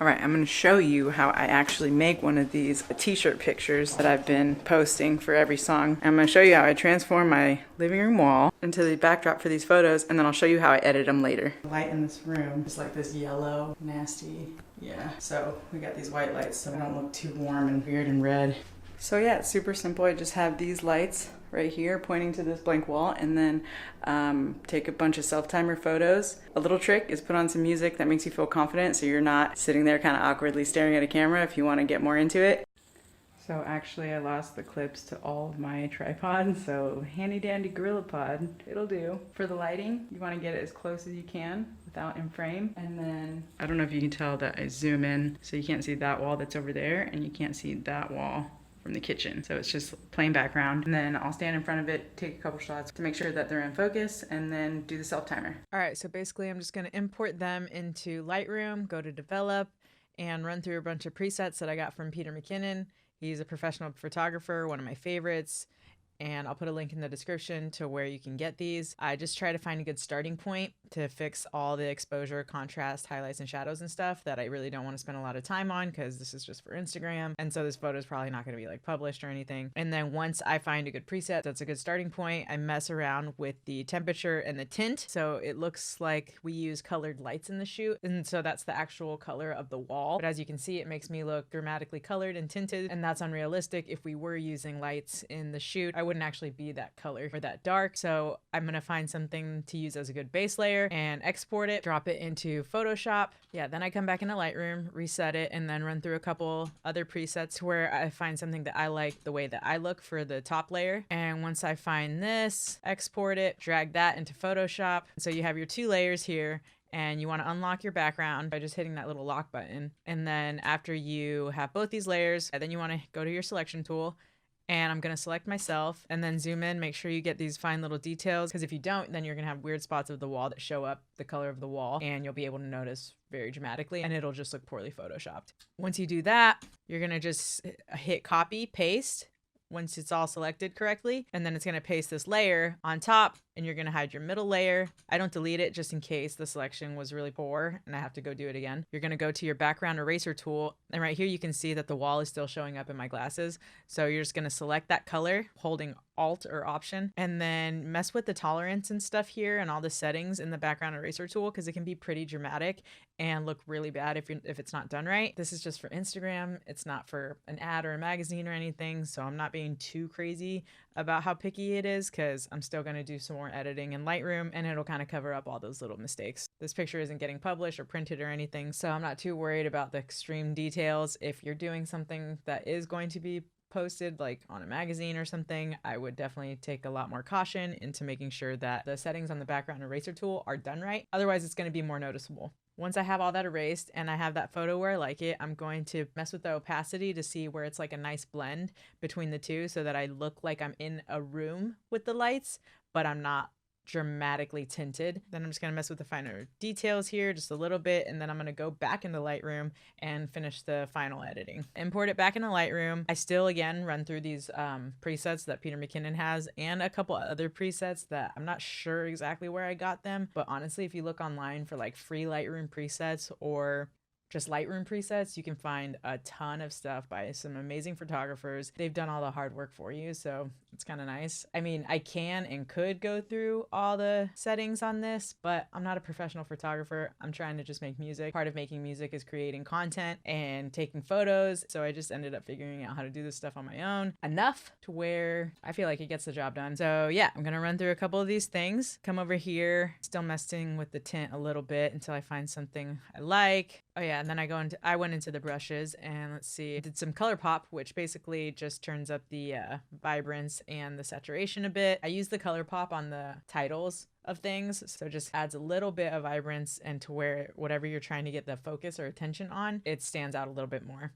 All right, I'm going to show you how I actually make one of these t-shirt pictures that I've been posting for every song. I'm going to show you how I transform my living room wall into the backdrop for these photos, and then I'll show you how I edit them later. The light in this room is like this yellow, nasty, yeah. So we got these white lights so I don't look too warm and weird and red. So yeah, it's super simple. I just have these lights right here pointing to this blank wall, and then take a bunch of self-timer photos. A little trick is put on some music that makes you feel confident so you're not sitting there kind of awkwardly staring at a camera if you want to get more into it. So actually I lost the clips to all of my tripods, so handy dandy GorillaPod, it'll do. For the lighting, you want to get it as close as you can without in frame. And then, I don't know if you can tell that I zoom in so you can't see that wall that's over there and you can't see that wall from the kitchen. So it's just plain background. And then I'll stand in front of it, take a couple shots to make sure that they're in focus, and then do the self-timer. All right, so basically I'm just gonna import them into Lightroom, go to develop, and run through a bunch of presets that I got from Peter McKinnon. He's a professional photographer, one of my favorites. And I'll put a link in the description to where you can get these. I just try to find a good starting point to fix all the exposure, contrast, highlights, and shadows and stuff that I really don't want to spend a lot of time on because this is just for Instagram. And so this photo is probably not going to be like published or anything. And then once I find a good preset that's a good starting point, I mess around with the temperature and the tint. So it looks like we use colored lights in the shoot. And so that's the actual color of the wall. But as you can see, it makes me look dramatically colored and tinted. And that's unrealistic. If we were using lights in the shoot, I wouldn't actually be that color or that dark. So I'm gonna find something to use as a good base layer and export it, drop it into Photoshop. Yeah, then I come back into Lightroom, reset it, and then run through a couple other presets where I find something that I like the way that I look for the top layer. And once I find this, export it, drag that into Photoshop. So you have your two layers here, and you want to unlock your background by just hitting that little lock button. And then after you have both these layers, then you want to go to your selection tool, and I'm going to select myself and then zoom in, make sure you get these fine little details, because if you don't, then you're going to have weird spots of the wall that show up the color of the wall, and you'll be able to notice very dramatically, and it'll just look poorly photoshopped. Once you do that, you're going to just hit copy, paste, once it's all selected correctly, and then it's going to paste this layer on top, and you're going to hide your middle layer. I don't delete it just in case the selection was really poor and I have to go do it again. You're going to go to your background eraser tool, and right here you can see that the wall is still showing up in my glasses. So you're just going to select that color holding Alt or Option, and then mess with the tolerance and stuff here and all the settings in the background eraser tool, because it can be pretty dramatic and look really bad if it's not done right. This is just for Instagram. It's not for an ad or a magazine or anything, so I'm not being too crazy about how picky it is, because I'm still going to do some more editing in Lightroom, and it'll kind of cover up all those little mistakes. This picture isn't getting published or printed or anything, so I'm not too worried about the extreme details. If you're doing something that is going to be posted like on a magazine or something, I would definitely take a lot more caution into making sure that the settings on the background eraser tool are done right. Otherwise, it's going to be more noticeable. Once I have all that erased and I have that photo where I like it, I'm going to mess with the opacity to see where it's like a nice blend between the two, so that I look like I'm in a room with the lights, but I'm not dramatically tinted. Then I'm just going to mess with the finer details here just a little bit, and then I'm going to go back into Lightroom and finish the final editing. Import it back into Lightroom. I still again run through these presets that Peter McKinnon has, and a couple other presets that I'm not sure exactly where I got them, but honestly, if you look online for like free Lightroom presets or just Lightroom presets, you can find a ton of stuff by some amazing photographers. They've done all the hard work for you, so it's kind of nice. I mean, I can and could go through all the settings on this, but I'm not a professional photographer. I'm trying to just make music. Part of making music is creating content and taking photos, so I just ended up figuring out how to do this stuff on my own, enough to where I feel like it gets the job done. So yeah, I'm gonna run through a couple of these things. Come over here, still messing with the tint a little bit until I find something I like. Oh yeah, and then I went into the brushes, and let's see, I did some color pop, which basically just turns up the vibrance and the saturation a bit. I use the color pop on the titles of things, so it just adds a little bit of vibrance, and to where whatever you're trying to get the focus or attention on, it stands out a little bit more.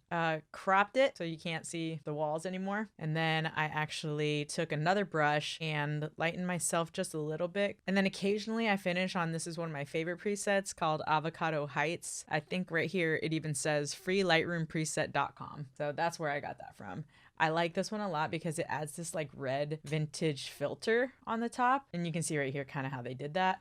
Cropped it so you can't see the walls anymore, and then I actually took another brush and lightened myself just a little bit, and then occasionally I finish on, this is one of my favorite presets called Avocado Heights. I think right here it even says freelightroompreset.com, so that's where I got that from. I like this one a lot because it adds this like red vintage filter on the top, and you can see right here kind of how they did that.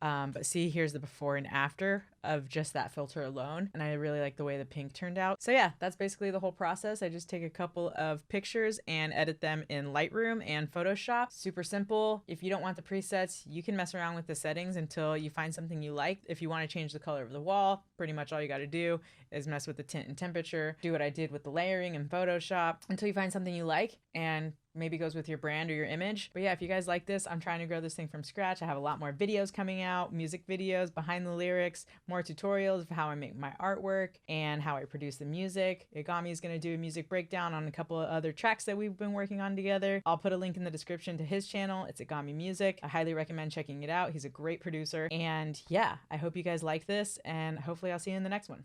But see, here's the before and after of just that filter alone. And I really like the way the pink turned out. So yeah, that's basically the whole process. I just take a couple of pictures and edit them in Lightroom and Photoshop. Super simple. If you don't want the presets, you can mess around with the settings until you find something you like. If you want to change the color of the wall, pretty much all you got to do is mess with the tint and temperature, do what I did with the layering in Photoshop until you find something you like and maybe goes with your brand or your image. But yeah, if you guys like this, I'm trying to grow this thing from scratch. I have a lot more videos coming out, music videos, behind the lyrics, more tutorials of how I make my artwork and how I produce the music. Igami is going to do a music breakdown on a couple of other tracks that we've been working on together. I'll put a link in the description to his channel. It's Igami Music. I highly recommend checking it out. He's a great producer. And yeah, I hope you guys like this and hopefully I'll see you in the next one.